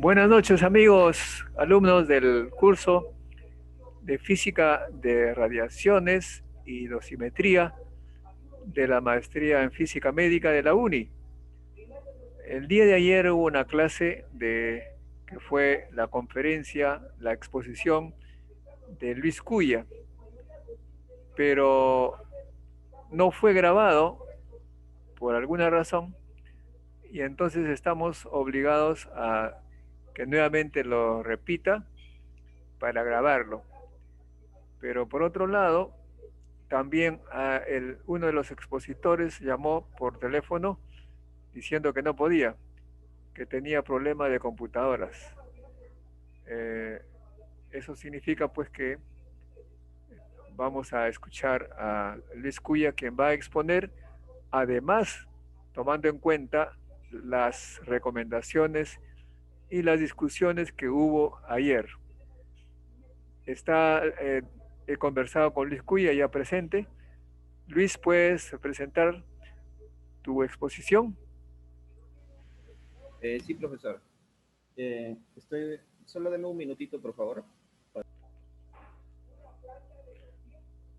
Buenas noches amigos, alumnos del curso de Física de Radiaciones y Dosimetría de la Maestría en Física Médica de la UNI. El día de ayer hubo una clase que fue la conferencia, la exposición de Luis Cuya, pero no fue grabado por alguna razón y entonces estamos obligados a que nuevamente lo repita para grabarlo. Pero por otro lado, también uno de los expositores llamó por teléfono diciendo que no podía, que tenía problemas de computadoras. Eh, Eso significa pues que vamos a escuchar a Luis Cuya, quien va a exponer, además tomando en cuenta las recomendaciones y las discusiones que hubo ayer. He conversado con Luis Cuya ya presente. Luis, ¿puedes presentar tu exposición? Sí, profesor. Solo denme un minutito, por favor.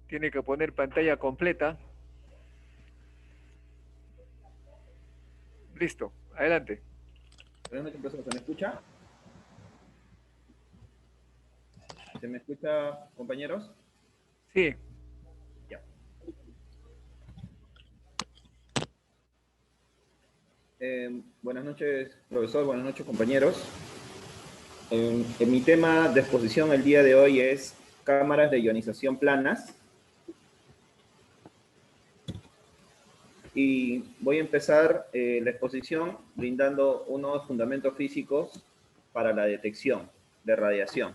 Tiene que poner pantalla completa. Listo, adelante. Buenas noches, profesor. ¿Se me escucha? ¿Se me escucha, compañeros? Sí, Ya. Buenas noches, profesor. Buenas noches, compañeros. Mi tema de exposición el día de hoy es cámaras de ionización planas. Y voy a empezar la exposición brindando unos fundamentos físicos para la detección de radiación.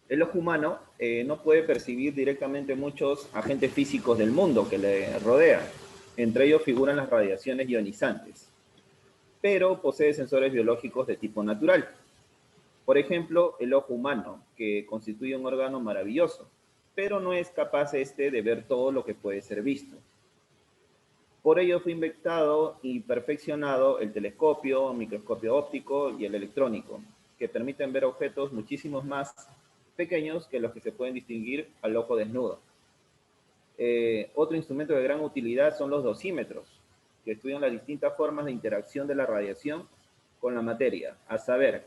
El ojo humano no puede percibir directamente muchos agentes físicos del mundo que le rodean. Entre ellos figuran las radiaciones ionizantes, pero posee sensores biológicos de tipo natural. Por ejemplo, el ojo humano, que constituye un órgano maravilloso, pero no es capaz de ver todo lo que puede ser visto. Por ello fue inventado y perfeccionado el telescopio, microscopio óptico y el electrónico, que permiten ver objetos muchísimos más pequeños que los que se pueden distinguir al ojo desnudo. Otro instrumento de gran utilidad son los dosímetros, que estudian las distintas formas de interacción de la radiación con la materia, a saber,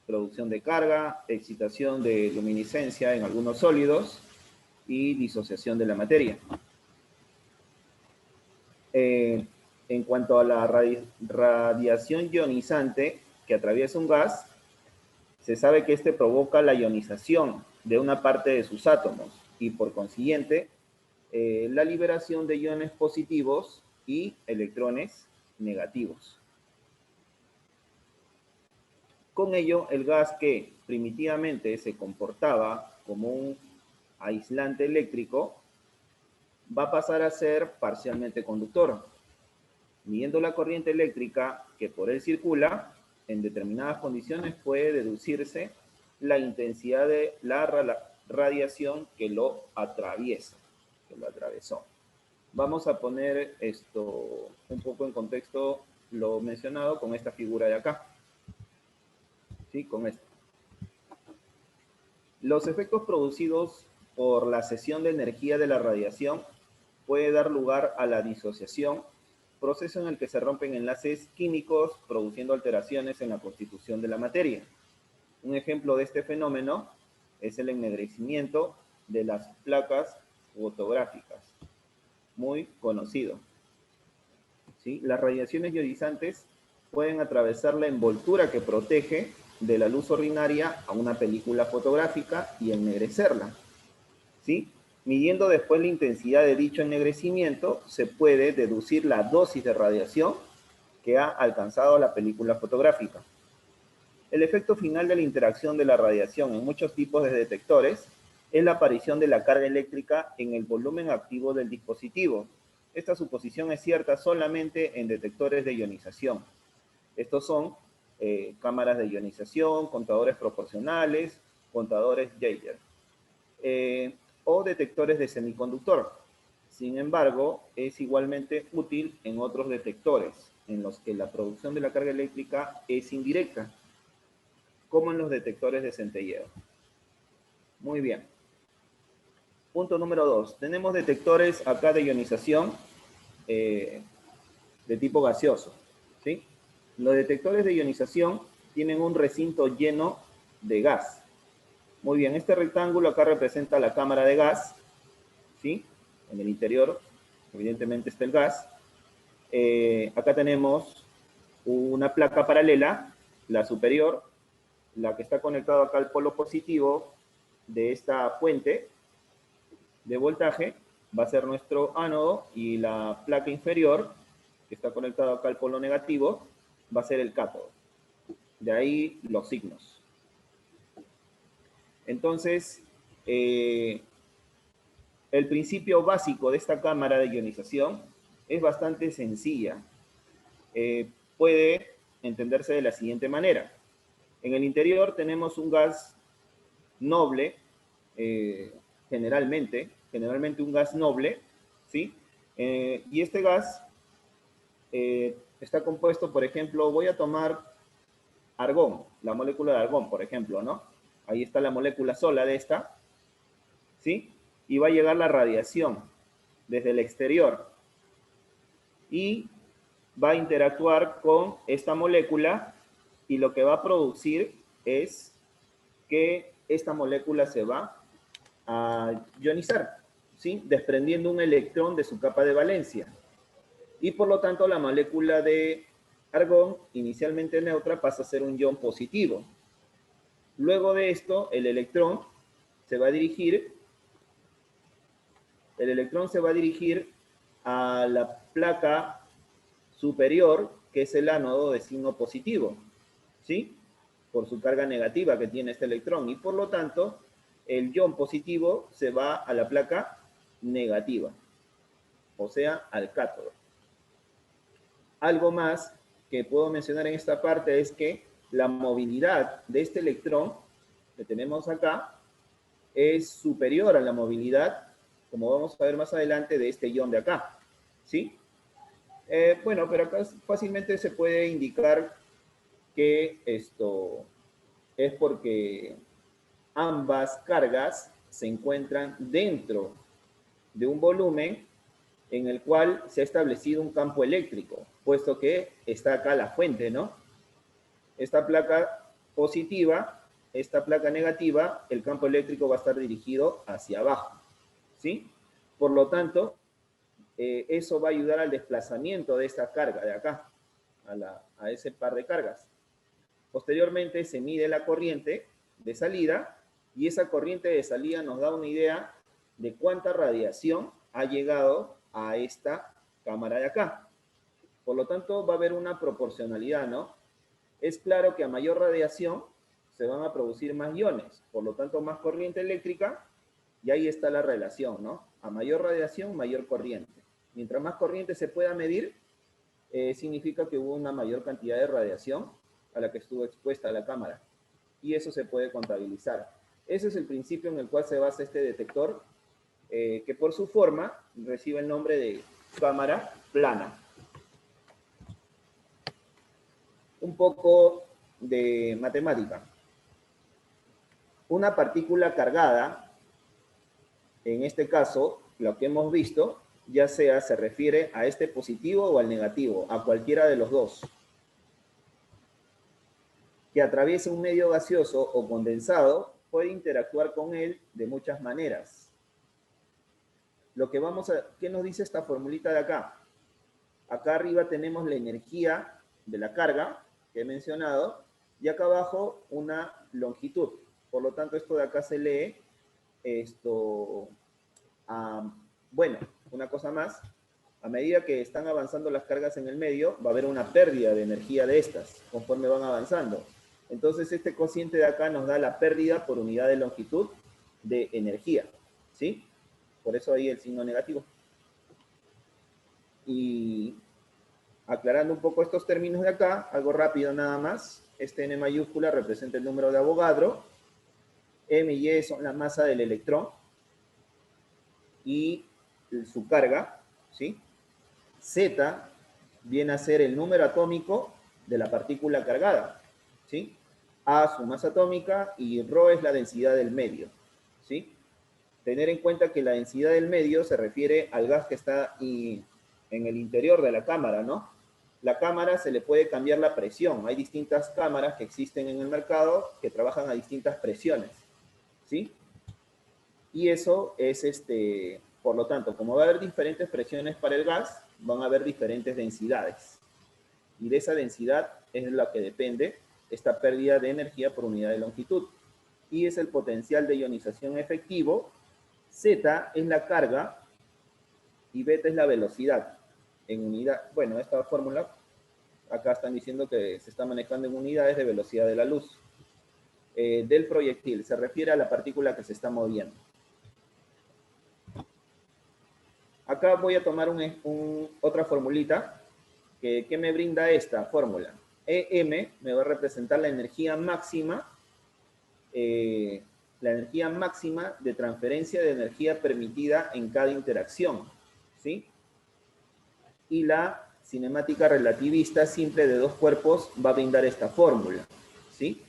producción de carga, excitación de luminiscencia en algunos sólidos y disociación de la materia. En cuanto a la radiación ionizante que atraviesa un gas, se sabe que este provoca la ionización de una parte de sus átomos y por consiguiente la liberación de iones positivos y electrones negativos. Con ello, el gas que primitivamente se comportaba como un aislante eléctrico va a pasar a ser parcialmente conductor. Midiendo la corriente eléctrica que por él circula, en determinadas condiciones puede deducirse la intensidad de la radiación que lo atraviesa, que lo atravesó. Vamos a poner esto un poco en contexto lo mencionado con esta figura de acá. ¿Sí? Con esto. Los efectos producidos por la cesión de energía de la radiación puede dar lugar a la disociación, proceso en el que se rompen enlaces químicos produciendo alteraciones en la constitución de la materia. Un ejemplo de este fenómeno es el ennegrecimiento de las placas fotográficas, muy conocido. ¿Sí? Las radiaciones ionizantes pueden atravesar la envoltura que protege de la luz ordinaria a una película fotográfica y ennegrecerla. ¿Sí? Midiendo después la intensidad de dicho ennegrecimiento, se puede deducir la dosis de radiación que ha alcanzado la película fotográfica. El efecto final de la interacción de la radiación en muchos tipos de detectores es la aparición de la carga eléctrica en el volumen activo del dispositivo. Esta suposición es cierta solamente en detectores de ionización. Estos son cámaras de ionización, contadores proporcionales, contadores Geiger. O detectores de semiconductor. Sin embargo, es igualmente útil en otros detectores, en los que la producción de la carga eléctrica es indirecta, como en los detectores de centelleo. Muy bien. Punto número 2. Tenemos detectores acá de ionización de tipo gaseoso, ¿sí? Los detectores de ionización tienen un recinto lleno de gas. Muy bien, este rectángulo acá representa la cámara de gas, ¿sí? En el interior, evidentemente, está el gas. Acá tenemos una placa paralela, la superior, la que está conectada acá al polo positivo de esta fuente de voltaje, va a ser nuestro ánodo, y la placa inferior, que está conectada acá al polo negativo, va a ser el cátodo. De ahí los signos. Entonces, el principio básico de esta cámara de ionización es bastante sencilla. Puede entenderse de la siguiente manera. En el interior tenemos un gas noble, generalmente un gas noble, ¿sí? Y este gas está compuesto, por ejemplo, voy a tomar argón, la molécula de argón, por ejemplo, ¿no? Ahí está la molécula sola de esta, ¿sí? Y va a llegar la radiación desde el exterior y va a interactuar con esta molécula, y lo que va a producir es que esta molécula se va a ionizar, ¿sí? Desprendiendo un electrón de su capa de valencia. Y por lo tanto la molécula de argón, inicialmente neutra, pasa a ser un ion positivo. Luego de esto, el electrón se va a dirigir a la placa superior, que es el ánodo de signo positivo, ¿sí? Por su carga negativa que tiene este electrón, y por lo tanto el ion positivo se va a la placa negativa, o sea, al cátodo. Algo más que puedo mencionar en esta parte es que la movilidad de este electrón que tenemos acá es superior a la movilidad, como vamos a ver más adelante, de este ion de acá, ¿sí? Bueno, pero acá fácilmente se puede indicar que esto es porque ambas cargas se encuentran dentro de un volumen en el cual se ha establecido un campo eléctrico, puesto que está acá la fuente, ¿no? Esta placa positiva, esta placa negativa, el campo eléctrico va a estar dirigido hacia abajo, ¿sí? Por lo tanto, eso va a ayudar al desplazamiento de esta carga de acá, a ese par de cargas. Posteriormente se mide la corriente de salida, y esa corriente de salida nos da una idea de cuánta radiación ha llegado a esta cámara de acá. Por lo tanto, va a haber una proporcionalidad, ¿no? Es claro que a mayor radiación se van a producir más iones, por lo tanto más corriente eléctrica, y ahí está la relación, ¿no? A mayor radiación, mayor corriente. Mientras más corriente se pueda medir, significa que hubo una mayor cantidad de radiación a la que estuvo expuesta la cámara, y eso se puede contabilizar. Ese es el principio en el cual se basa este detector, que por su forma recibe el nombre de cámara plana. Un poco de matemática. Una partícula cargada, en este caso, lo que hemos visto, ya sea se refiere a este positivo o al negativo, a cualquiera de los dos, que atraviesa un medio gaseoso o condensado, puede interactuar con él de muchas maneras. ¿Qué nos dice esta formulita de acá? Acá arriba tenemos la energía de la carga que he mencionado, y acá abajo una longitud. Por lo tanto, esto de acá se lee bueno, una cosa más, a medida que están avanzando las cargas en el medio, va a haber una pérdida de energía de estas conforme van avanzando. Entonces, este cociente de acá nos da la pérdida por unidad de longitud de energía, ¿sí? Por eso ahí el signo negativo. Y aclarando un poco estos términos de acá, algo rápido nada más. Este N mayúscula representa el número de Avogadro, M y E son la masa del electrón, y su carga, ¿sí? Z viene a ser el número atómico de la partícula cargada, ¿sí? A su masa atómica y ρ es la densidad del medio, ¿sí? Tener en cuenta que la densidad del medio se refiere al gas que está en el interior de la cámara, ¿no? La cámara se le puede cambiar la presión. Hay distintas cámaras que existen en el mercado que trabajan a distintas presiones, ¿sí? Y eso es, por lo tanto, como va a haber diferentes presiones para el gas, van a haber diferentes densidades. Y de esa densidad es la que depende esta pérdida de energía por unidad de longitud. Y es el potencial de ionización efectivo. Z es la carga y beta es la velocidad. En unidad, bueno, esta fórmula, acá están diciendo que se está manejando en unidades de velocidad de la luz. Del proyectil, se refiere a la partícula que se está moviendo. Acá voy a tomar otra formulita que me brinda esta fórmula. EM me va a representar la energía máxima de transferencia de energía permitida en cada interacción, ¿sí? Y la cinemática relativista simple de dos cuerpos va a brindar esta fórmula, ¿sí?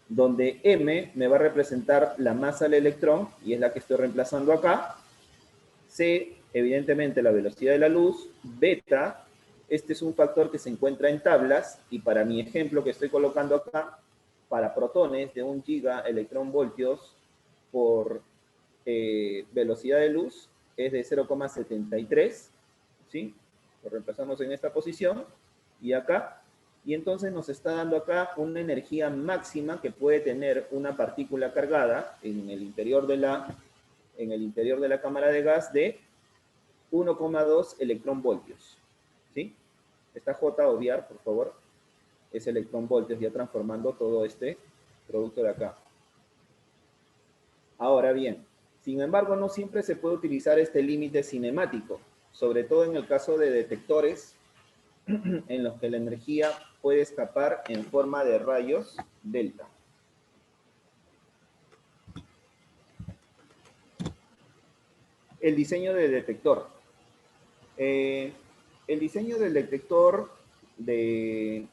Donde M me va a representar la masa del electrón, y es la que estoy reemplazando acá. C, evidentemente, la velocidad de la luz. Beta, este es un factor que se encuentra en tablas, y para mi ejemplo que estoy colocando acá, para protones de 1 gigaelectronvoltios por velocidad de luz es de 0,73, ¿sí? Lo reemplazamos en esta posición y acá, y entonces nos está dando acá una energía máxima que puede tener una partícula cargada en el interior de la cámara de gas de 1,2 electronvoltios, ¿sí? Esta J obviar, por favor, es electronvoltios, ya transformando todo este producto de acá. Ahora bien, sin embargo, no siempre se puede utilizar este límite cinemático, sobre todo en el caso de detectores en los que la energía puede escapar en forma de rayos delta. El diseño del detector. El diseño del detector de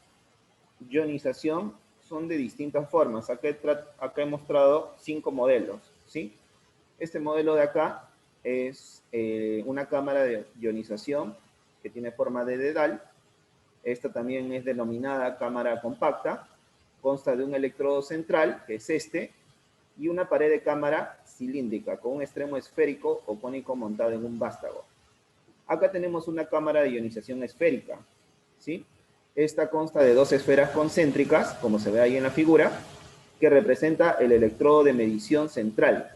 ionización son de distintas formas. Acá he mostrado 5 modelos, ¿sí? Este modelo de acá es una cámara de ionización que tiene forma de dedal. Esta también es denominada cámara compacta. Consta de un electrodo central, que es este, y una pared de cámara cilíndrica con un extremo esférico o cónico montado en un vástago. Acá tenemos una cámara de ionización esférica, ¿sí? Esta consta de 2 esferas concéntricas, como se ve ahí en la figura, que representa el electrodo de medición central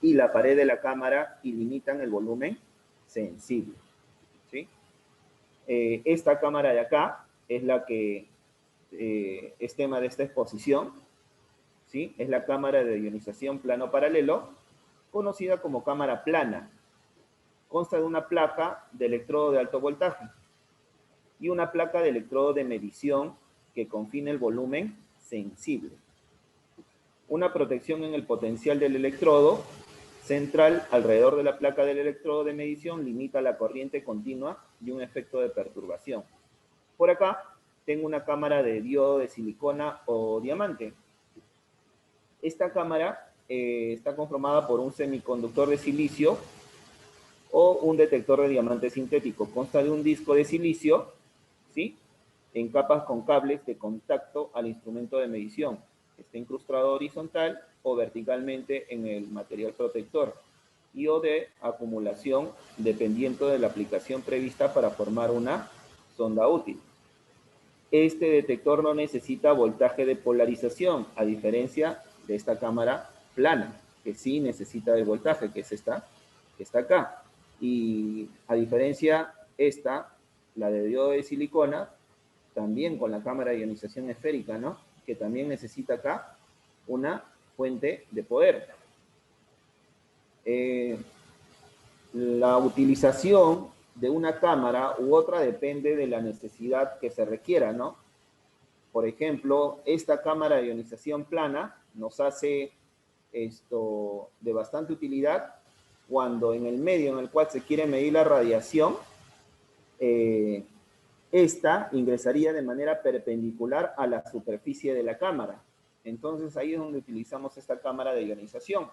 y la pared de la cámara y limitan el volumen sensible, ¿sí? Esta cámara de acá es la que es tema de esta exposición, ¿sí? Es la cámara de ionización plano paralelo, conocida como cámara plana. Consta de una placa de electrodo de alto voltaje y una placa de electrodo de medición que confina el volumen sensible. Una protección en el potencial del electrodo central alrededor de la placa del electrodo de medición limita la corriente continua y un efecto de perturbación. Por acá tengo una cámara de diodo de silicona o diamante. Esta cámara está conformada por un semiconductor de silicio o un detector de diamante sintético. Consta de un disco de silicio, ¿sí?, en capas con cables de contacto al instrumento de medición. Está incrustado horizontal o verticalmente en el material protector y o de acumulación dependiendo de la aplicación prevista para formar una sonda útil. Este detector no necesita voltaje de polarización, a diferencia de esta cámara plana, que sí necesita de voltaje, que es esta, que está acá. Y a diferencia esta, la de diodo de silicona, también con la cámara de ionización esférica, ¿no?, que también necesita acá una fuente de poder. La utilización de una cámara u otra depende de la necesidad que se requiera, ¿no? Por ejemplo, esta cámara de ionización plana nos hace esto de bastante utilidad cuando en el medio en el cual se quiere medir la radiación, esta ingresaría de manera perpendicular a la superficie de la cámara. Entonces ahí es donde utilizamos esta cámara de ionización.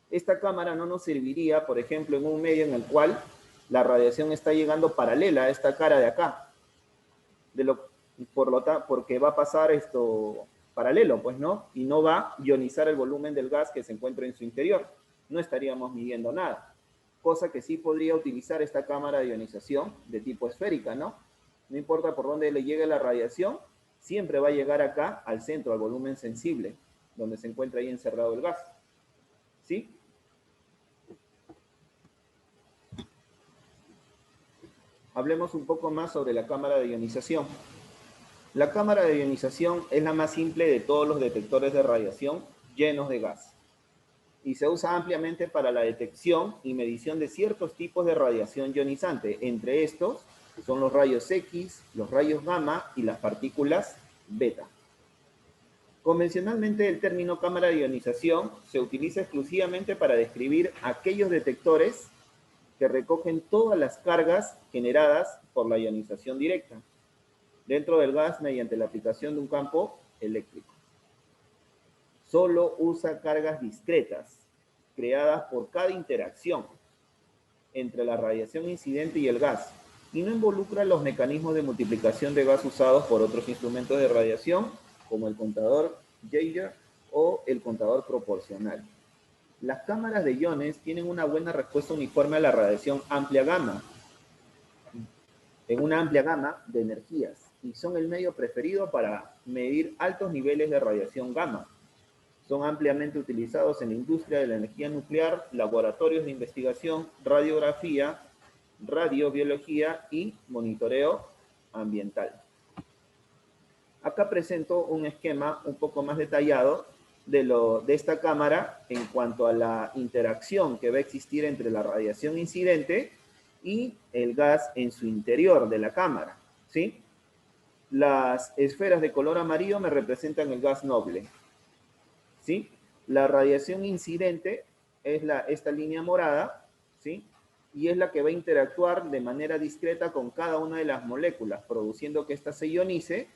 Esta cámara no nos serviría, por ejemplo, en un medio en el cual la radiación está llegando paralela a esta cara de acá. Porque va a pasar esto paralelo, pues, ¿no? Y no va a ionizar el volumen del gas que se encuentra en su interior. No estaríamos midiendo nada. Cosa que sí podría utilizar esta cámara de ionización de tipo esférica, ¿no? No importa por dónde le llegue la radiación, siempre va a llegar acá al centro, al volumen sensible, donde se encuentra ahí encerrado el gas. ¿Sí? Hablemos un poco más sobre la cámara de ionización. La cámara de ionización es la más simple de todos los detectores de radiación llenos de gas y se usa ampliamente para la detección y medición de ciertos tipos de radiación ionizante. Entre estos son los rayos X, los rayos gamma y las partículas beta. Convencionalmente el término cámara de ionización se utiliza exclusivamente para describir aquellos detectores que recogen todas las cargas generadas por la ionización directa dentro del gas mediante la aplicación de un campo eléctrico. Solo usa cargas discretas creadas por cada interacción entre la radiación incidente y el gas y no involucra los mecanismos de multiplicación de gas usados por otros instrumentos de radiación como el contador Geiger o el contador proporcional. Las cámaras de iones tienen una buena respuesta uniforme a la radiación amplia gamma, en una amplia gama de energías, y son el medio preferido para medir altos niveles de radiación gamma. Son ampliamente utilizados en la industria de la energía nuclear, laboratorios de investigación, radiografía, radiobiología y monitoreo ambiental. Acá presento un esquema un poco más detallado de esta cámara en cuanto a la interacción que va a existir entre la radiación incidente y el gas en su interior de la cámara, ¿sí? Las esferas de color amarillo me representan el gas noble, ¿sí? La radiación incidente es esta línea morada, ¿sí? Y es la que va a interactuar de manera discreta con cada una de las moléculas, produciendo que ésta se ionice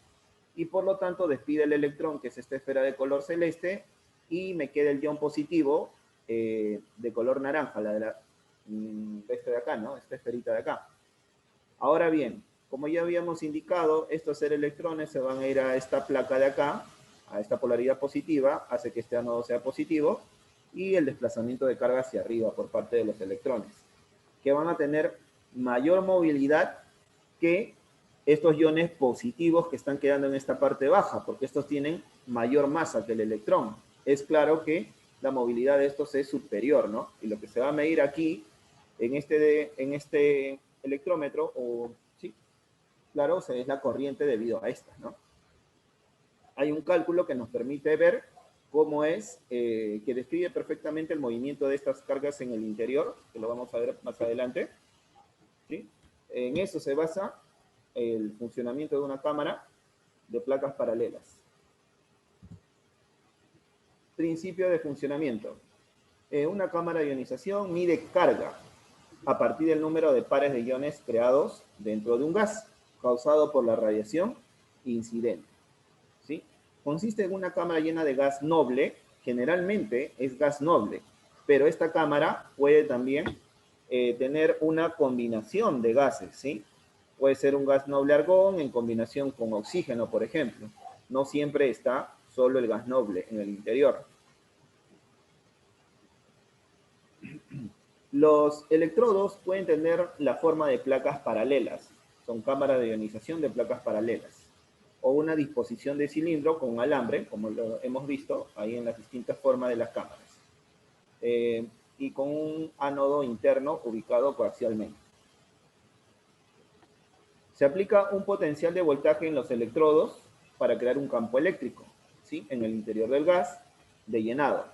y por lo tanto despide el electrón, que es esta esfera de color celeste, y me queda el ion positivo de color naranja, la de este de acá, ¿no? Esta esferita de acá. Ahora bien, como ya habíamos indicado, estos electrones se van a ir a esta placa de acá, a esta polaridad positiva, hace que este ánodo sea positivo, y el desplazamiento de carga hacia arriba por parte de los electrones, que van a tener mayor movilidad que estos iones positivos que están quedando en esta parte baja, porque estos tienen mayor masa que el electrón. Es claro que la movilidad de estos es superior, ¿no? Y lo que se va a medir aquí, en este electrómetro, sí, claro, es la corriente debido a esta, ¿no? Hay un cálculo que nos permite ver cómo es, que describe perfectamente el movimiento de estas cargas en el interior, que lo vamos a ver más adelante, ¿sí? En eso se basa el funcionamiento de una cámara de placas paralelas. Principio de funcionamiento. Una cámara de ionización mide carga a partir del número de pares de iones creados dentro de un gas causado por la radiación incidente, ¿sí? Consiste en una cámara llena de gas noble, generalmente es gas noble, pero esta cámara puede también tener una combinación de gases, ¿sí? Puede ser un gas noble argón en combinación con oxígeno, por ejemplo. No siempre está solo el gas noble en el interior. Los electrodos pueden tener la forma de placas paralelas. Son cámaras de ionización de placas paralelas. O una disposición de cilindro con alambre, como lo hemos visto ahí en las distintas formas de las cámaras. Y con un ánodo interno ubicado coaxialmente. Se aplica un potencial de voltaje en los electrodos para crear un campo eléctrico, ¿sí? En el interior del gas de llenado.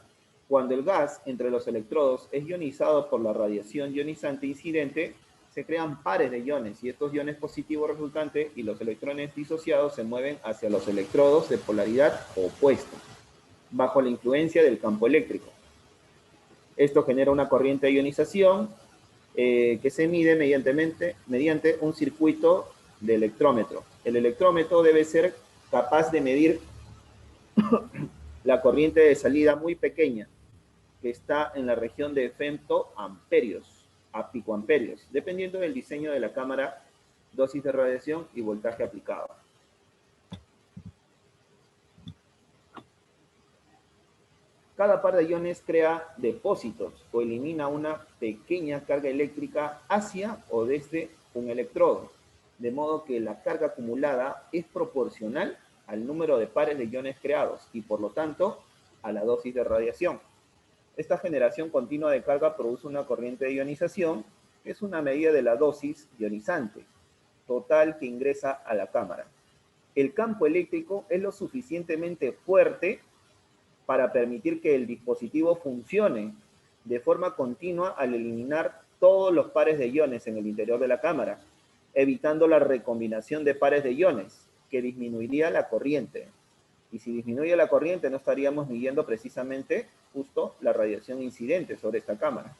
Cuando el gas entre los electrodos es ionizado por la radiación ionizante incidente, se crean pares de iones y estos iones positivos resultantes y los electrones disociados se mueven hacia los electrodos de polaridad opuesta, bajo la influencia del campo eléctrico. Esto genera una corriente de ionización que se mide mediante un circuito de electrómetro. El electrómetro debe ser capaz de medir la corriente de salida muy pequeña, que está en la región de femtoamperios a picoamperios, dependiendo del diseño de la cámara, dosis de radiación y voltaje aplicado. Cada par de iones crea depósitos o elimina una pequeña carga eléctrica hacia o desde un electrodo, de modo que la carga acumulada es proporcional al número de pares de iones creados y por lo tanto a la dosis de radiación. Esta generación continua de carga produce una corriente de ionización, que es una medida de la dosis ionizante total que ingresa a la cámara. El campo eléctrico es lo suficientemente fuerte para permitir que el dispositivo funcione de forma continua al eliminar todos los pares de iones en el interior de la cámara, evitando la recombinación de pares de iones, que disminuiría la corriente. Y si disminuye la corriente, no estaríamos midiendo precisamente justo la radiación incidente sobre esta cámara.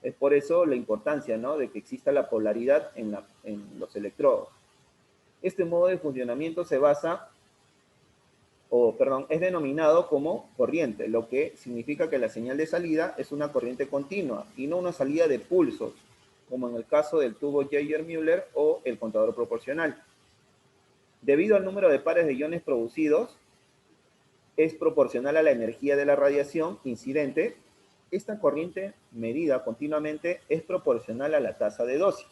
Es por eso la importancia, ¿no?, de que exista la polaridad en los electrodos. Este modo de funcionamiento es denominado como corriente, lo que significa que la señal de salida es una corriente continua y no una salida de pulsos, como en el caso del tubo Geiger-Müller o el contador proporcional. Debido al número de pares de iones producidos, es proporcional a la energía de la radiación incidente. Esta corriente medida continuamente es proporcional a la tasa de dosis,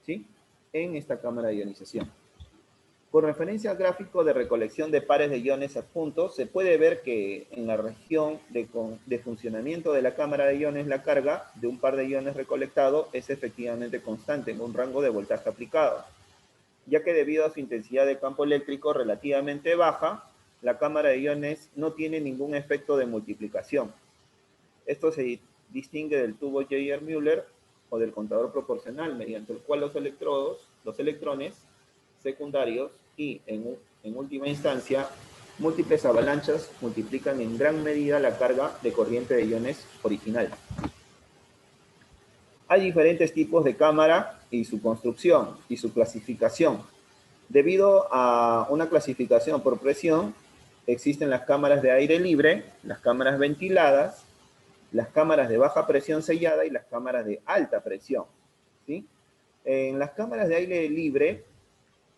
¿sí?, en esta cámara de ionización. Con referencia al gráfico de recolección de pares de iones adjuntos, se puede ver que en la región de funcionamiento de la cámara de iones, la carga de un par de iones recolectado es efectivamente constante en un rango de voltaje aplicado, ya que debido a su intensidad de campo eléctrico relativamente baja, la cámara de iones no tiene ningún efecto de multiplicación. Esto se distingue del tubo Geiger-Müller o del contador proporcional, mediante el cual los electrones secundarios y, en última instancia, múltiples avalanchas multiplican en gran medida la carga de corriente de iones original. Hay diferentes tipos de cámara y su construcción y su clasificación. Debido a una clasificación por presión, existen las cámaras de aire libre, las cámaras ventiladas, las cámaras de baja presión sellada y las cámaras de alta presión, ¿sí? En las cámaras de aire libre,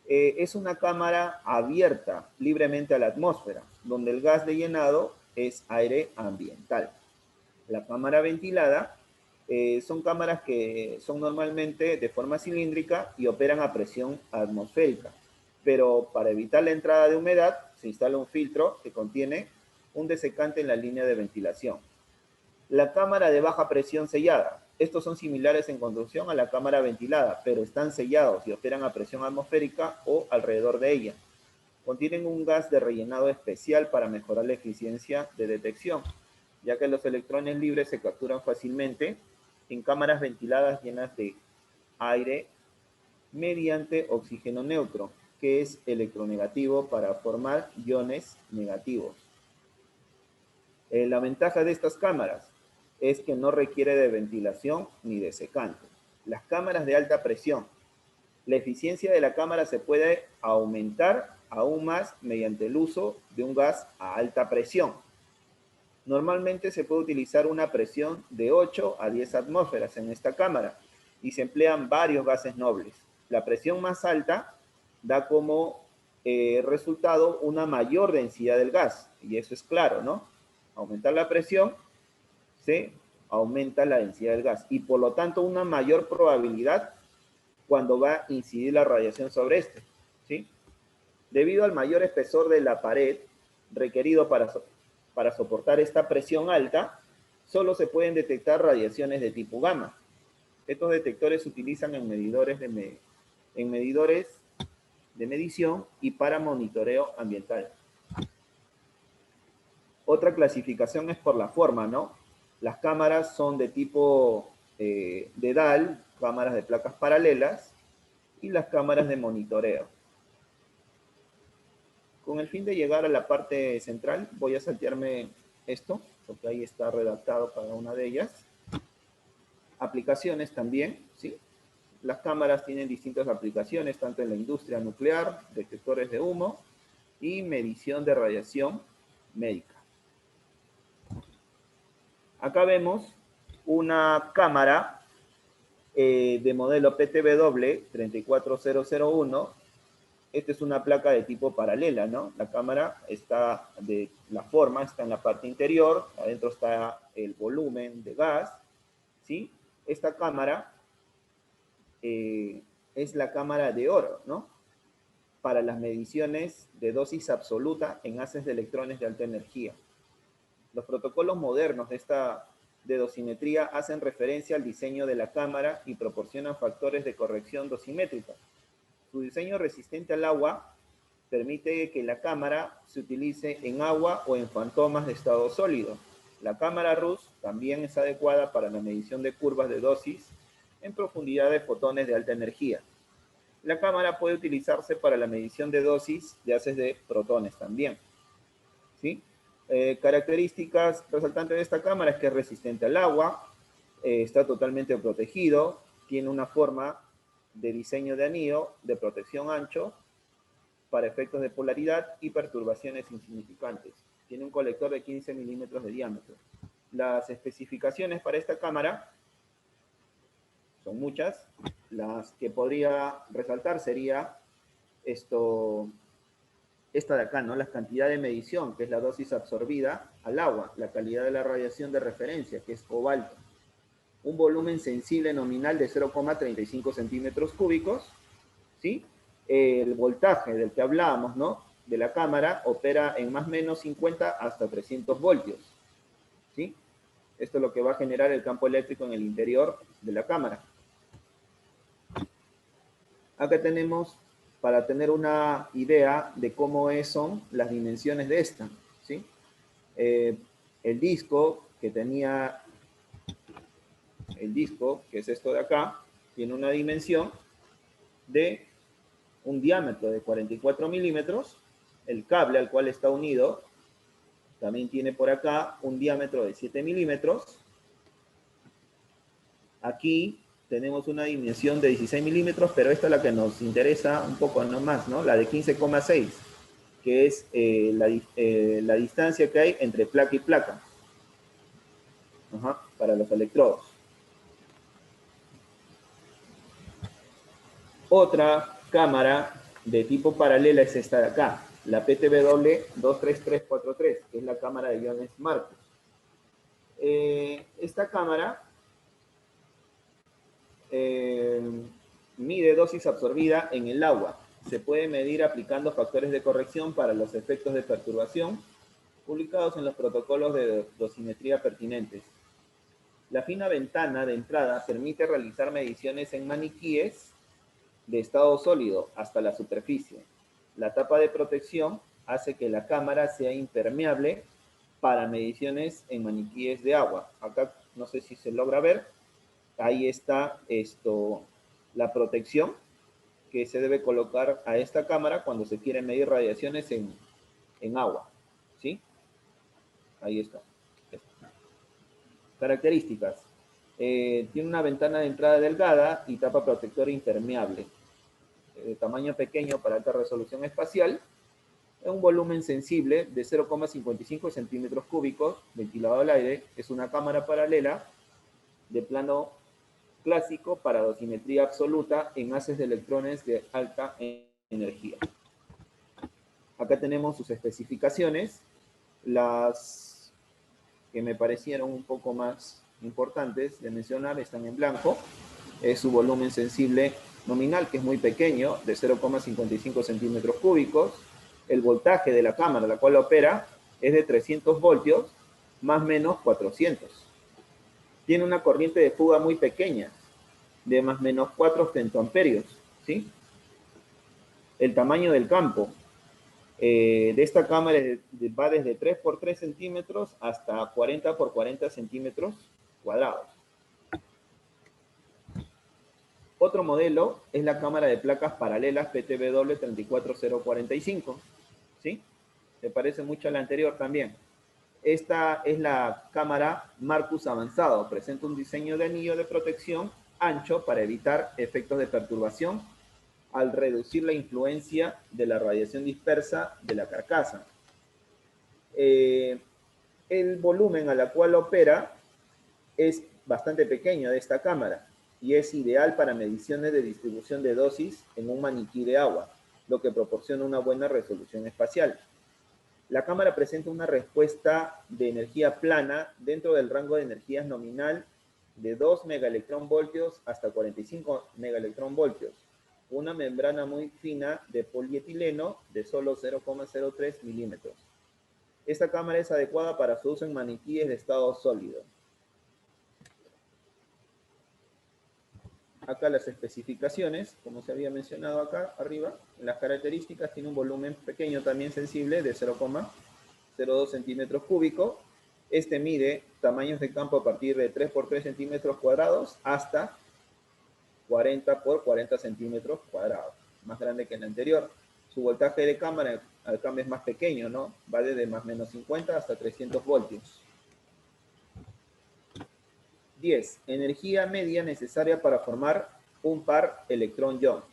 es una cámara abierta libremente a la atmósfera, donde el gas de llenado es aire ambiental. La cámara ventilada son cámaras que son normalmente de forma cilíndrica y operan a presión atmosférica, pero para evitar la entrada de humedad se instala un filtro que contiene un desecante en la línea de ventilación. La cámara de baja presión sellada. Estos son similares en construcción a la cámara ventilada, pero están sellados y operan a presión atmosférica o alrededor de ella. Contienen un gas de rellenado especial para mejorar la eficiencia de detección, ya que los electrones libres se capturan fácilmente en cámaras ventiladas llenas de aire mediante oxígeno neutro, que es electronegativo para formar iones negativos. La ventaja de estas cámaras es que no requiere de ventilación ni de secante. Las cámaras de alta presión. La eficiencia de la cámara se puede aumentar aún más mediante el uso de un gas a alta presión. Normalmente se puede utilizar una presión de 8 a 10 atmósferas en esta cámara y se emplean varios gases nobles. La presión más alta da como resultado una mayor densidad del gas, y eso es claro, ¿no? Aumentar la presión, se aumenta la densidad del gas y por lo tanto una mayor probabilidad cuando va a incidir la radiación sobre este, ¿sí? Debido al mayor espesor de la pared requerido para soportar esta presión alta, solo se pueden detectar radiaciones de tipo gamma. Estos detectores se utilizan en medidores de medición y para monitoreo ambiental. Otra clasificación es por la forma, ¿no? Las cámaras son de tipo dedal, cámaras de placas paralelas, y las cámaras de monitoreo. Con el fin de llegar a la parte central, voy a saltearme esto porque ahí está redactado cada una de ellas. Aplicaciones también, ¿sí? Las cámaras tienen distintas aplicaciones, tanto en la industria nuclear, detectores de humo y medición de radiación médica. Acá vemos una cámara de modelo PTBW 34001. Esta es una placa de tipo paralela, ¿no? La cámara está la forma está en la parte interior, adentro está el volumen de gas, ¿sí? Esta cámara es la cámara de oro, ¿no? Para las mediciones de dosis absoluta en haces de electrones de alta energía. Los protocolos modernos de dosimetría hacen referencia al diseño de la cámara y proporcionan factores de corrección dosimétrica. Su diseño resistente al agua permite que la cámara se utilice en agua o en fantomas de estado sólido. La cámara RUS también es adecuada para la medición de curvas de dosis en profundidad de fotones de alta energía. La cámara puede utilizarse para la medición de dosis de haces de protones también, ¿sí? Características resaltantes de esta cámara es que es resistente al agua, está totalmente protegido, tiene una forma de diseño de anillo de protección ancho para efectos de polaridad y perturbaciones insignificantes. Tiene un colector de 15 milímetros de diámetro. Las especificaciones para esta cámara son muchas. Las que podría resaltar sería esta de acá, ¿no? La cantidad de medición, que es la dosis absorbida al agua, la calidad de la radiación de referencia, que es cobalto, un volumen sensible nominal de 0,35 centímetros cúbicos, ¿sí? El voltaje del que hablábamos, ¿no? De la cámara opera en más o menos 50 hasta 300 voltios, ¿sí? Esto es lo que va a generar el campo eléctrico en el interior de la cámara. Acá tenemos, para tener una idea de cómo son las dimensiones de esta, ¿sí? El disco, que es esto de acá, tiene una dimensión de un diámetro de 44 milímetros. El cable al cual está unido también tiene por acá un diámetro de 7 milímetros. Aquí tenemos una dimensión de 16 milímetros, pero esta es la que nos interesa un poco más, ¿no? La de 15,6, que es la distancia que hay entre placa y placa. Para los electrodos. Otra cámara de tipo paralela es esta de acá, la PTBW 23343, que es la cámara de iones Marcus. Esta cámara mide dosis absorbida en el agua. Se puede medir aplicando factores de corrección para los efectos de perturbación publicados en los protocolos de dosimetría pertinentes. La fina ventana de entrada permite realizar mediciones en maniquíes de estado sólido hasta la superficie. La tapa de protección hace que la cámara sea impermeable para mediciones en maniquíes de agua. Acá no sé si se logra ver. Ahí está la protección que se debe colocar a esta cámara cuando se quieren medir radiaciones en agua, ¿sí? Ahí está. Características. Tiene una ventana de entrada delgada y tapa protectora impermeable. De tamaño pequeño para alta resolución espacial. Un volumen sensible de 0,55 centímetros cúbicos, ventilado al aire. Es una cámara paralela de plano clásico para dosimetría absoluta en haces de electrones de alta energía. Acá tenemos sus especificaciones. Las que me parecieron un poco más importantes de mencionar están en blanco. Es su volumen sensible nominal, que es muy pequeño, de 0,55 centímetros cúbicos. El voltaje de la cámara, la cual opera, es de 300 voltios, más o menos 400. Tiene una corriente de fuga muy pequeña, de más o menos 4 femtoamperios, ¿sí? El tamaño del campo de esta cámara va desde 3 por 3 centímetros hasta 40 por 40 centímetros cuadrados. Otro modelo es la cámara de placas paralelas PTBW 34045, ¿sí? Se parece mucho a la anterior también. Esta es la cámara Marcus avanzado. Presenta un diseño de anillo de protección ancho para evitar efectos de perturbación al reducir la influencia de la radiación dispersa de la carcasa. El volumen a la cual opera es bastante pequeño de esta cámara y es ideal para mediciones de distribución de dosis en un maniquí de agua, lo que proporciona una buena resolución espacial. La cámara presenta una respuesta de energía plana dentro del rango de energías nominal de 2 megaelectronvoltios hasta 45 megaelectronvoltios. Una membrana muy fina de polietileno de solo 0,03 milímetros. Esta cámara es adecuada para su uso en maniquíes de estado sólido. Acá las especificaciones, como se había mencionado acá arriba, en las características tiene un volumen pequeño también sensible de 0,02 centímetros cúbicos. Este mide tamaños de campo a partir de 3 por 3 centímetros cuadrados hasta 40 por 40 centímetros cuadrados, más grande que el anterior. Su voltaje de cámara al cambio es más pequeño, ¿no? Va desde más o menos 50 hasta 300 voltios. 10. Energía media necesaria para formar un par electrón-ion.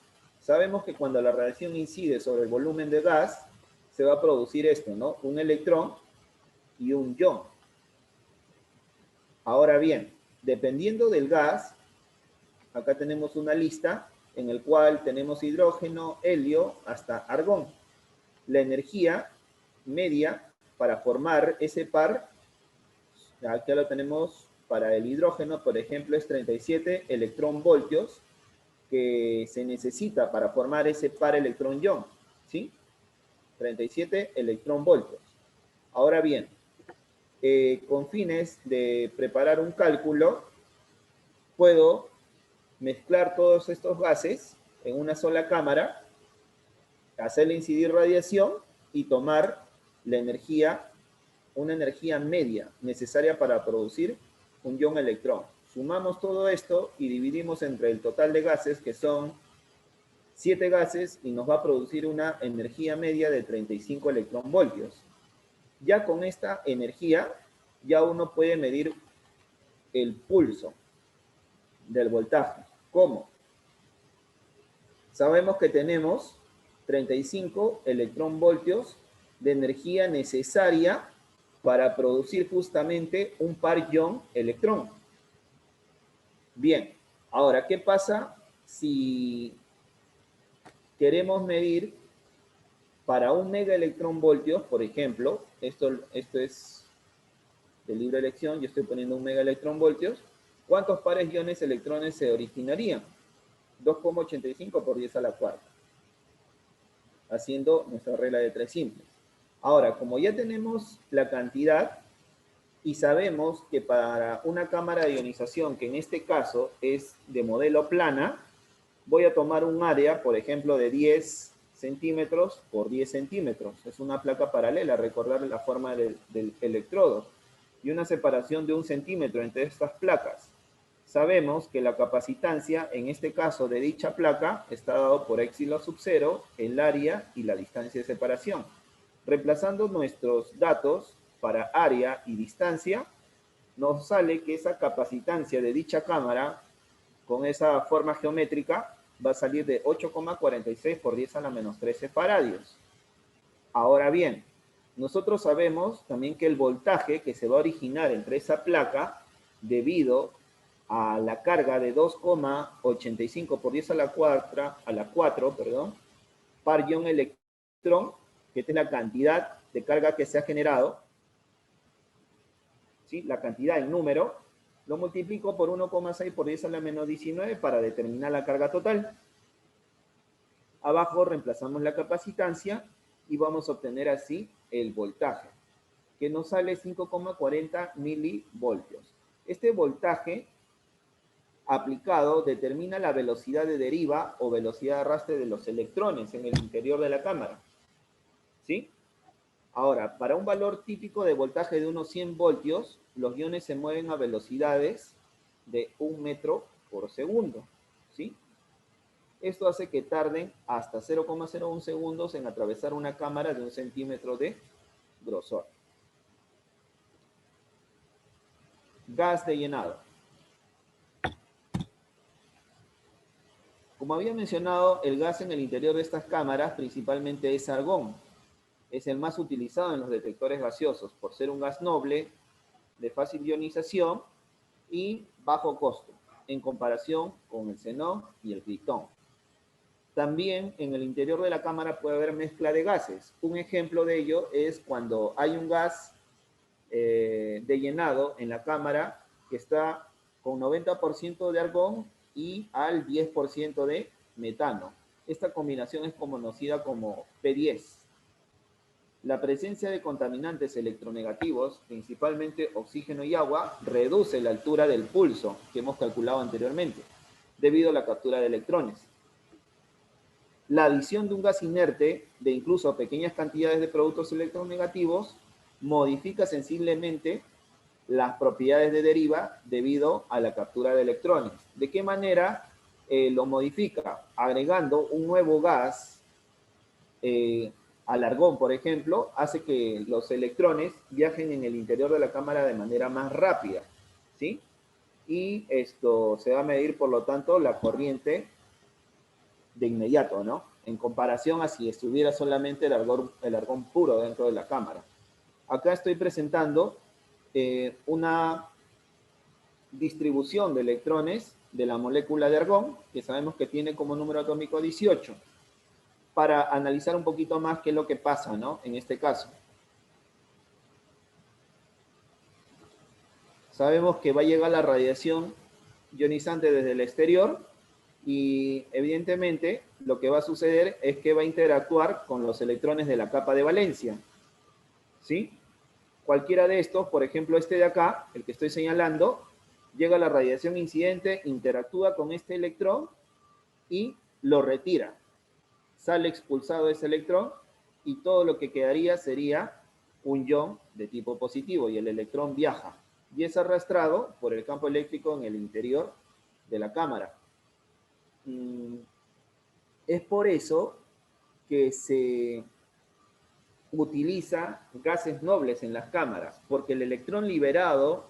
Sabemos que cuando la radiación incide sobre el volumen de gas, se va a producir esto, ¿no? Un electrón y un ion. Ahora bien, dependiendo del gas, acá tenemos una lista en el cual tenemos hidrógeno, helio, hasta argón. La energía media para formar ese par, acá lo tenemos para el hidrógeno, por ejemplo, es 37 electronvoltios que se necesita para formar ese par electrón-ion, ¿sí? 37 electronvoltios. Ahora bien, con fines de preparar un cálculo, puedo mezclar todos estos gases en una sola cámara, hacerle incidir radiación y tomar la energía, una energía media necesaria para producir un ion electrón. Sumamos todo esto y dividimos entre el total de gases, que son 7 gases, y nos va a producir una energía media de 35 electronvoltios. Ya con esta energía, ya uno puede medir el pulso del voltaje. ¿Cómo? Sabemos que tenemos 35 electronvoltios de energía necesaria para producir justamente un par ion-electrón. Bien, ahora, ¿qué pasa si queremos medir para un megaelectronvoltios, por ejemplo? Esto es de libre elección, yo estoy poniendo un megaelectronvoltios. ¿Cuántos pares iones-electrones se originarían? 2,85 por 10 a la cuarta, haciendo nuestra regla de 3 simples. Ahora, como ya tenemos la cantidad y sabemos que para una cámara de ionización, que en este caso es de modelo plana, voy a tomar un área, por ejemplo, de 10 centímetros por 10 centímetros. Es una placa paralela, recordar la forma del electrodo. Y una separación de 1 centímetro entre estas placas. Sabemos que la capacitancia, en este caso de dicha placa, está dado por épsilon sub 0, el área y la distancia de separación. Reemplazando nuestros datos para área y distancia, nos sale que esa capacitancia de dicha cámara, con esa forma geométrica, va a salir de 8,46 por 10 a la menos 13 faradios. Ahora bien, nosotros sabemos también que el voltaje que se va a originar entre esa placa, debido a la carga de 2,85 por 10 a la 4, par ion electrón, que esta es la cantidad de carga que se ha generado, ¿sí? La cantidad en número, lo multiplico por 1,6 por 10 a la menos 19 para determinar la carga total. Abajo reemplazamos la capacitancia y vamos a obtener así el voltaje, que nos sale 5,40 milivoltios. Este voltaje aplicado determina la velocidad de deriva o velocidad de arrastre de los electrones en el interior de la cámara, ¿sí? Ahora, para un valor típico de voltaje de unos 100 voltios, los iones se mueven a velocidades de 1 metro por segundo, ¿sí? Esto hace que tarden hasta 0,01 segundos en atravesar una cámara de 1 centímetro de grosor. gas de llenado. Como había mencionado, el gas en el interior de estas cámaras principalmente es argón. Es el más utilizado en los detectores gaseosos por ser un gas noble, de fácil ionización y bajo costo, en comparación con el xenón y el criptón. También en el interior de la cámara puede haber mezcla de gases. Un ejemplo de ello es cuando hay un gas de llenado en la cámara que está con 90% de argón y al 10% de metano. Esta combinación es conocida como P10. La presencia de contaminantes electronegativos, principalmente oxígeno y agua, reduce la altura del pulso que hemos calculado anteriormente, debido a la captura de electrones. La adición de un gas inerte de incluso pequeñas cantidades de productos electronegativos modifica sensiblemente las propiedades de deriva debido a la captura de electrones. ¿De qué manera lo modifica? Agregando un nuevo gas al argón, por ejemplo, hace que los electrones viajen en el interior de la cámara de manera más rápida, ¿sí? Y esto se va a medir, por lo tanto, la corriente de inmediato, ¿no? En comparación a si estuviera solamente el argón puro dentro de la cámara. Acá estoy presentando una distribución de electrones de la molécula de argón, que sabemos que tiene como número atómico 18, para analizar un poquito más qué es lo que pasa, ¿no? En este caso. Sabemos que va a llegar la radiación ionizante desde el exterior y evidentemente lo que va a suceder es que va a interactuar con los electrones de la capa de valencia, ¿sí? Cualquiera de estos, por ejemplo este de acá, el que estoy señalando, llega la radiación incidente, interactúa con este electrón y lo retira. Sale expulsado ese electrón y todo lo que quedaría sería un ion de tipo positivo y el electrón viaja y es arrastrado por el campo eléctrico en el interior de la cámara. Es por eso que se utiliza gases nobles en las cámaras, porque el electrón liberado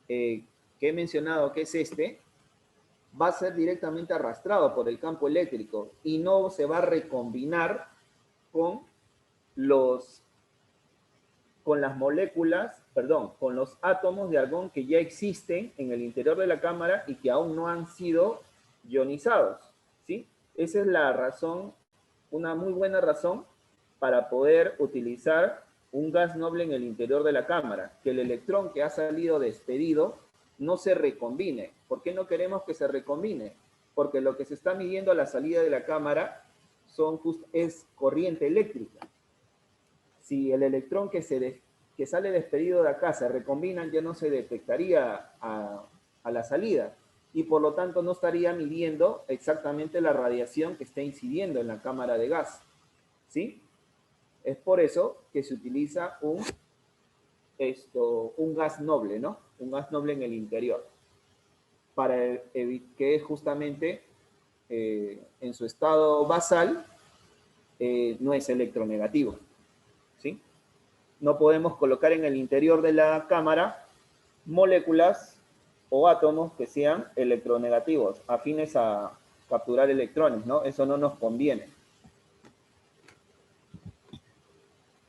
que he mencionado, que es este, va a ser directamente arrastrado por el campo eléctrico y no se va a recombinar con las moléculas, perdón, con los átomos de argón que ya existen en el interior de la cámara y que aún no han sido ionizados, ¿sí? Esa es la razón, una muy buena razón para poder utilizar un gas noble en el interior de la cámara, que el electrón que ha salido despedido no se recombine. ¿Por qué no queremos que se recombine? Porque lo que se está midiendo a la salida de la cámara es corriente eléctrica. Si el electrón que sale despedido de acá se recombina, ya no se detectaría a la salida y por lo tanto no estaría midiendo exactamente la radiación que está incidiendo en la cámara de gas, ¿sí? Es por eso que se utiliza un gas noble, ¿no? Un gas noble en el interior, que es justamente en su estado basal no es electronegativo, ¿sí? No podemos colocar en el interior de la cámara moléculas o átomos que sean electronegativos, afines a capturar electrones, ¿no? Eso no nos conviene.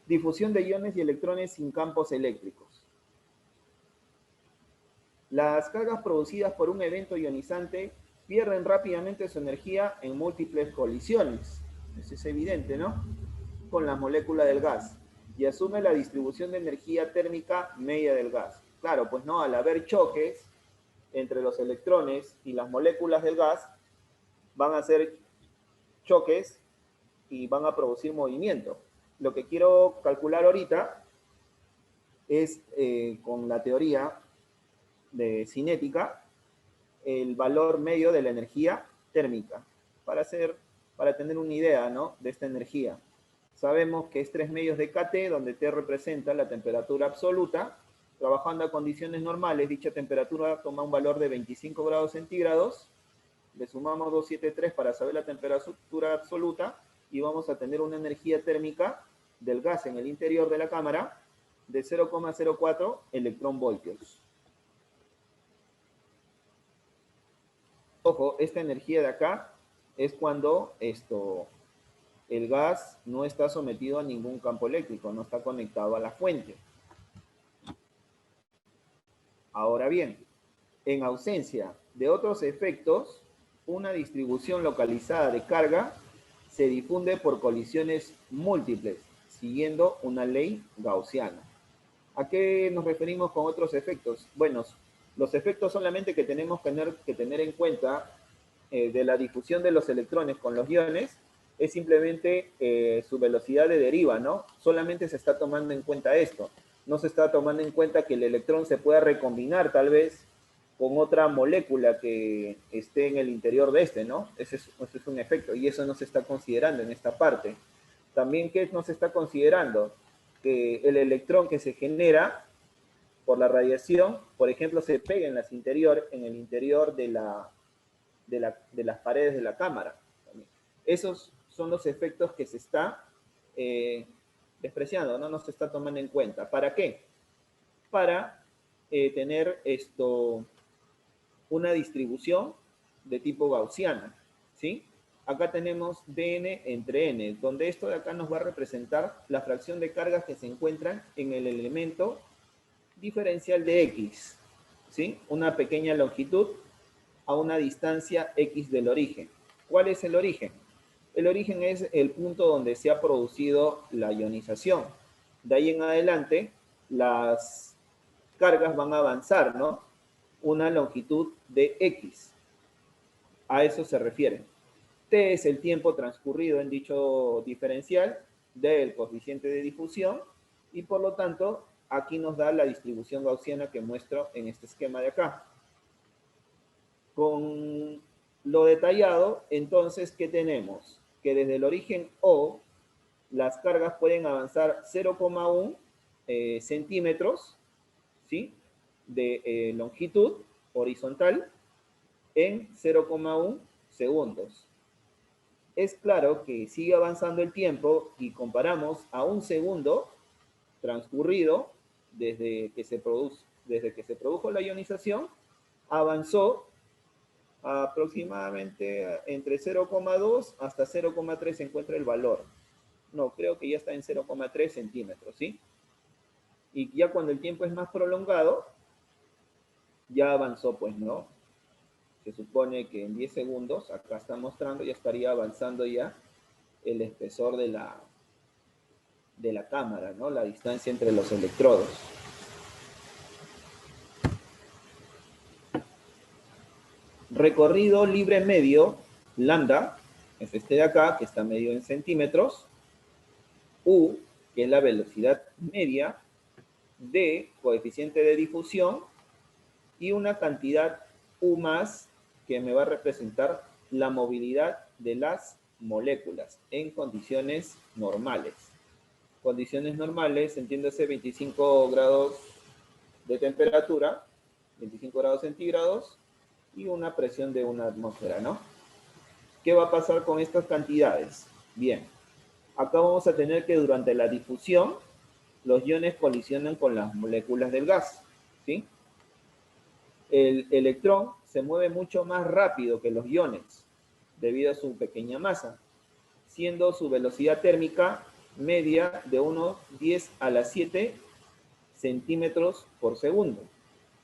Difusión de iones y electrones sin campos eléctricos. Las cargas producidas por un evento ionizante pierden rápidamente su energía en múltiples colisiones. Eso es evidente, ¿no? Con la molécula del gas y asume la distribución de energía térmica media del gas. Claro, pues no, al haber choques entre los electrones y las moléculas del gas, van a hacer choques y van a producir movimiento. Lo que quiero calcular ahorita es con la teoría de cinética el valor medio de la energía térmica para tener una idea, ¿no?, de esta energía. Sabemos que es 3 medios de KT, donde T representa la temperatura absoluta. Trabajando a condiciones normales, dicha temperatura toma un valor de 25 grados centígrados. Le sumamos 273 para saber la temperatura absoluta y vamos a tener una energía térmica del gas en el interior de la cámara de 0,04 electronvoltios. Ojo, esta energía de acá es cuando el gas no está sometido a ningún campo eléctrico, no está conectado a la fuente. Ahora bien, en ausencia de otros efectos, una distribución localizada de carga se difunde por colisiones múltiples, siguiendo una ley gaussiana. ¿A qué nos referimos con otros efectos? Bueno, los efectos solamente que tenemos que tener en cuenta de la difusión de los electrones con los iones es simplemente su velocidad de deriva, ¿no? Solamente se está tomando en cuenta esto. No se está tomando en cuenta que el electrón se pueda recombinar tal vez con otra molécula que esté en el interior de este, ¿no? Ese es un efecto y eso no se está considerando en esta parte. También, ¿qué no se está considerando? Que el electrón que se genera por la radiación, por ejemplo, se pega en el interior de las paredes de la cámara. Esos son los efectos que se está despreciando, ¿no? No se está tomando en cuenta. ¿Para qué? Para tener una distribución de tipo gaussiana, ¿sí? Acá tenemos dn entre n, donde esto de acá nos va a representar la fracción de cargas que se encuentran en el elemento diferencial de x, ¿sí? Una pequeña longitud a una distancia x del origen. ¿Cuál es el origen? El origen es el punto donde se ha producido la ionización. De ahí en adelante, las cargas van a avanzar, ¿no? Una longitud de x. A eso se refiere. T es el tiempo transcurrido en dicho diferencial del coeficiente de difusión y por lo tanto aquí nos da la distribución gaussiana que muestro en este esquema de acá. Con lo detallado, entonces, ¿qué tenemos? Que desde el origen O, las cargas pueden avanzar 0,1 centímetros, ¿sí? De longitud horizontal en 0,1 segundos. Es claro que sigue avanzando el tiempo y comparamos a un segundo transcurrido desde que se produjo la ionización, avanzó aproximadamente entre 0,2 hasta 0,3 se encuentra el valor. No, creo que ya está en 0,3 centímetros, ¿sí? Y ya cuando el tiempo es más prolongado, ya avanzó, pues, ¿no? Se supone que en 10 segundos, acá está mostrando, ya estaría avanzando ya el espesor de la cámara, ¿no? La distancia entre los electrodos. Recorrido libre medio, lambda, es este de acá, que está medio en centímetros, U, que es la velocidad media, D, coeficiente de difusión, y una cantidad U más, que me va a representar la movilidad de las moléculas en condiciones normales. Condiciones normales, entiéndase 25 grados de temperatura, 25 grados centígrados, y una presión de una atmósfera, ¿no? ¿Qué va a pasar con estas cantidades? Bien, acá vamos a tener que durante la difusión, los iones colisionan con las moléculas del gas, ¿sí? El electrón se mueve mucho más rápido que los iones, debido a su pequeña masa, siendo su velocidad térmica media de unos 10 a la 7 centímetros por segundo.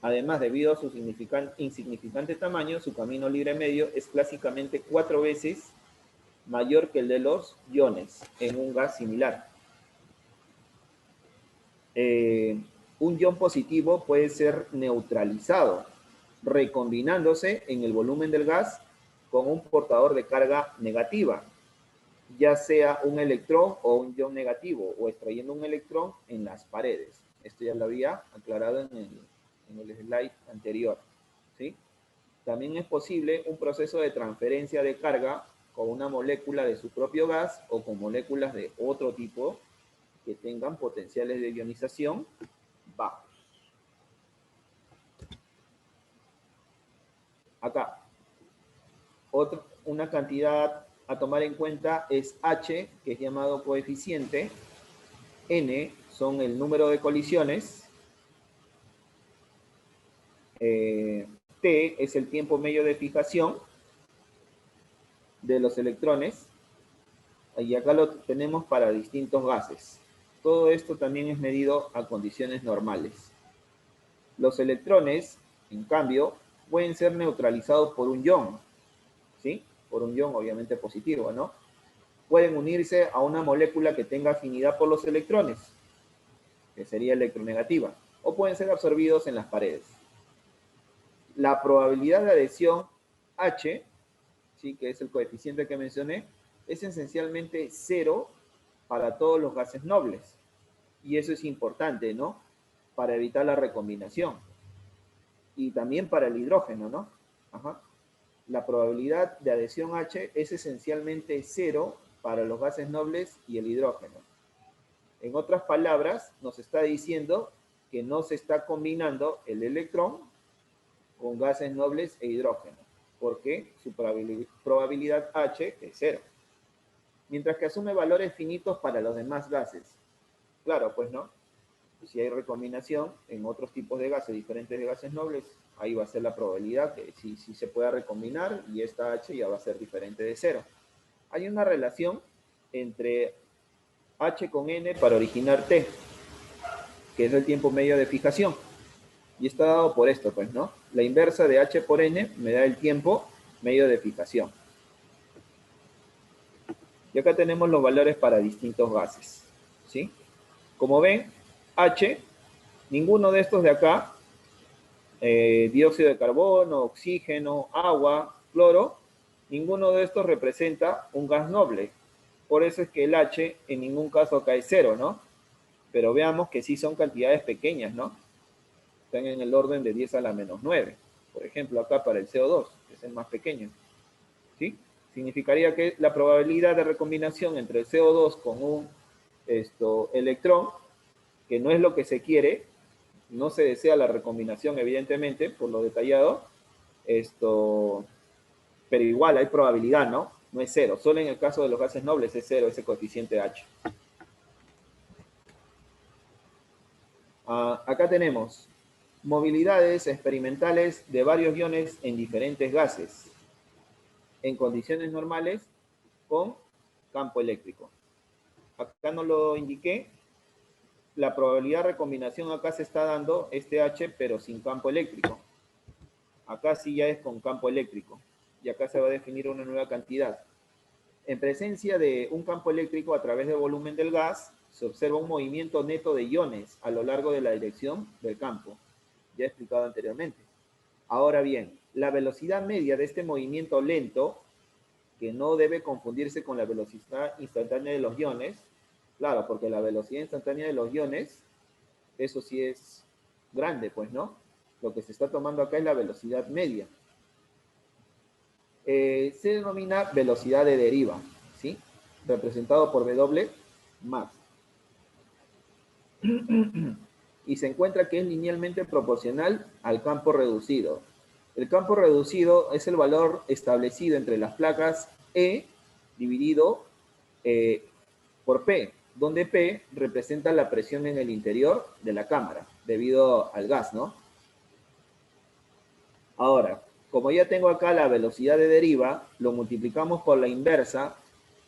Además, debido a su insignificante tamaño, su camino libre medio es clásicamente 4 veces mayor que el de los iones en un gas similar. Un ion positivo puede ser neutralizado, recombinándose en el volumen del gas con un portador de carga negativa, ya sea un electrón o un ion negativo, o extrayendo un electrón en las paredes. Esto ya lo había aclarado en el slide anterior, ¿sí? También es posible un proceso de transferencia de carga con una molécula de su propio gas o con moléculas de otro tipo que tengan potenciales de ionización bajos. Acá, una cantidad a tomar en cuenta es H, que es llamado coeficiente, N son el número de colisiones, T es el tiempo medio de fijación de los electrones, y acá lo tenemos para distintos gases. Todo esto también es medido a condiciones normales. Los electrones, en cambio, pueden ser neutralizados por un ion, ¿sí? Por un ion obviamente positivo, ¿no? Pueden unirse a una molécula que tenga afinidad por los electrones, que sería electronegativa, o pueden ser absorbidos en las paredes. La probabilidad de adhesión H, ¿sí? Que es el coeficiente que mencioné, es esencialmente cero para todos los gases nobles. Y eso es importante, ¿no? Para evitar la recombinación. Y también para el hidrógeno, ¿no? Ajá. La probabilidad de adhesión H es esencialmente cero para los gases nobles y el hidrógeno. En otras palabras, nos está diciendo que no se está combinando el electrón con gases nobles e hidrógeno, porque su probabilidad H es cero. Mientras que asume valores finitos para los demás gases. Claro, pues no. Si hay recombinación en otros tipos de gases diferentes de gases nobles, ahí va a ser la probabilidad que sí se pueda recombinar y esta H ya va a ser diferente de cero. Hay una relación entre H con N para originar T, que es el tiempo medio de fijación. Y está dado por esto, pues, ¿no? La inversa de H por N me da el tiempo medio de fijación. Y acá tenemos los valores para distintos gases, ¿sí? Como ven, H, ninguno de estos de acá, dióxido de carbono, oxígeno, agua, cloro, ninguno de estos representa un gas noble. Por eso es que el H en ningún caso cae cero, ¿no? Pero veamos que sí son cantidades pequeñas, ¿no? Están en el orden de 10 a la menos 9. Por ejemplo, acá para el CO2, que es el más pequeño, ¿sí? Significaría que la probabilidad de recombinación entre el CO2 con un electrón, que no es lo que se quiere, no se desea la recombinación, evidentemente, por lo detallado, pero igual hay probabilidad, ¿no? No es cero. Solo en el caso de los gases nobles es cero ese coeficiente H. Acá tenemos movilidades experimentales de varios iones en diferentes gases, en condiciones normales, con campo eléctrico. Acá no lo indiqué. La probabilidad de recombinación acá se está dando este H, pero sin campo eléctrico. Acá sí ya es con campo eléctrico. Y acá se va a definir una nueva cantidad. En presencia de un campo eléctrico a través del volumen del gas, se observa un movimiento neto de iones a lo largo de la dirección del campo, ya explicado anteriormente. Ahora bien, la velocidad media de este movimiento lento, que no debe confundirse con la velocidad instantánea de los iones, claro, porque la velocidad instantánea de los iones, eso sí es grande, pues, ¿no? Lo que se está tomando acá es la velocidad media. Se denomina velocidad de deriva, ¿sí? Representado por W más. Y se encuentra que es linealmente proporcional al campo reducido. El campo reducido es el valor establecido entre las placas E dividido por P, donde P representa la presión en el interior de la cámara, debido al gas, ¿no? Ahora, como ya tengo acá la velocidad de deriva, lo multiplicamos por la inversa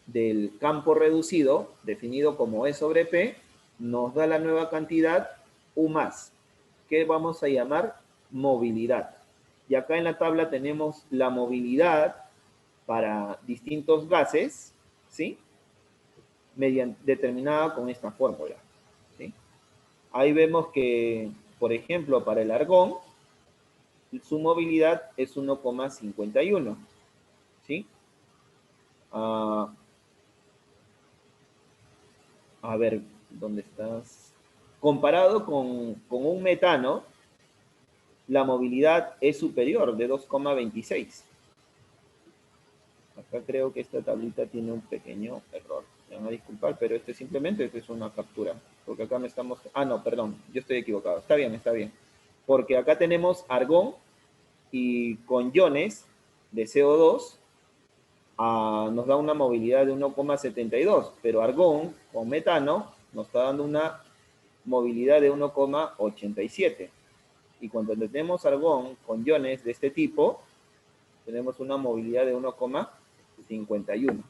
del campo reducido, definido como E sobre P, nos da la nueva cantidad U más, que vamos a llamar movilidad. Y acá en la tabla tenemos la movilidad para distintos gases, ¿sí? Determinada con esta fórmula, ¿sí? Ahí vemos que, por ejemplo, para el argón, su movilidad es 1,51, ¿sí? A ver, ¿dónde estás? Comparado con un metano, la movilidad es superior de 2,26. Acá creo que esta tablita tiene un pequeño error. Me van a disculpar, pero simplemente es una captura. Porque acá me estamos... Ah, no, perdón, yo estoy equivocado. Está bien, está bien. Porque acá tenemos argón y con iones de CO2 nos da una movilidad de 1,72, pero argón con metano nos está dando una movilidad de 1,87. Y cuando tenemos argón con iones de este tipo, tenemos una movilidad de 1,72. 51.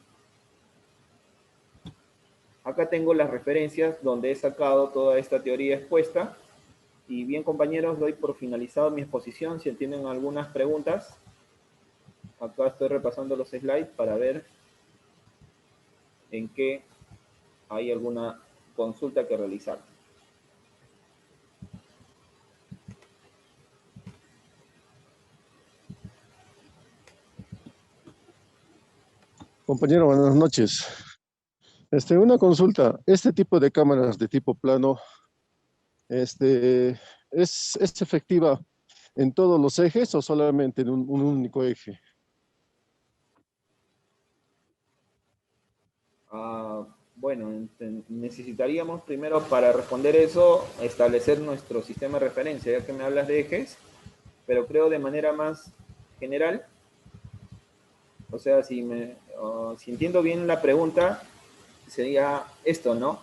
Acá tengo las referencias donde he sacado toda esta teoría expuesta. Y bien, compañeros, doy por finalizado mi exposición. Si tienen algunas preguntas, acá estoy repasando los slides para ver en qué hay alguna consulta que realizar. Compañero, buenas noches. Una consulta. ¿Este tipo de cámaras de tipo plano, es efectiva en todos los ejes o solamente en un único eje? Bueno, necesitaríamos primero para responder eso establecer nuestro sistema de referencia, ya que me hablas de ejes, pero creo de manera más general. O sea, si entiendo bien la pregunta, sería esto, ¿no?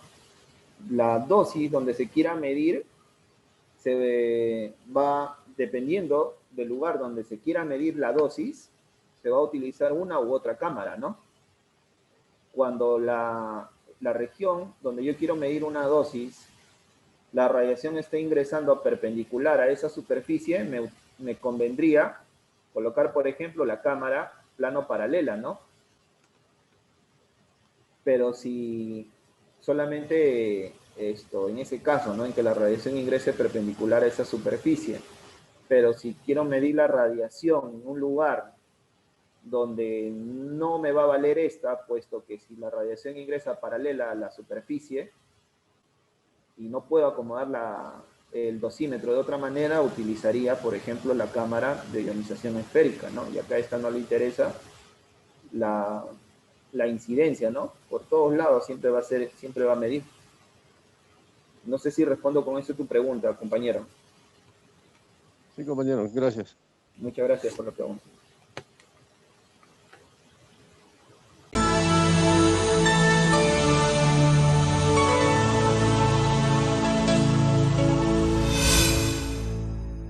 La dosis donde se quiera medir se va, dependiendo del lugar donde se quiera medir la dosis, se va a utilizar una u otra cámara, ¿no? Cuando la región donde yo quiero medir una dosis, la radiación está ingresando perpendicular a esa superficie, me convendría colocar, por ejemplo, la cámara plano paralela, ¿no? Pero si solamente en ese caso, ¿no? En que la radiación ingrese perpendicular a esa superficie, pero si quiero medir la radiación en un lugar donde no me va a valer esta, puesto que si la radiación ingresa paralela a la superficie y no puedo acomodar el dosímetro de otra manera, utilizaría, por ejemplo, la cámara de ionización esférica, ¿no? Y acá a esta no le interesa la incidencia, ¿no? Por todos lados siempre va a medir. No sé si respondo con eso tu pregunta, compañero. Sí, compañero, gracias. Muchas gracias por la pregunta.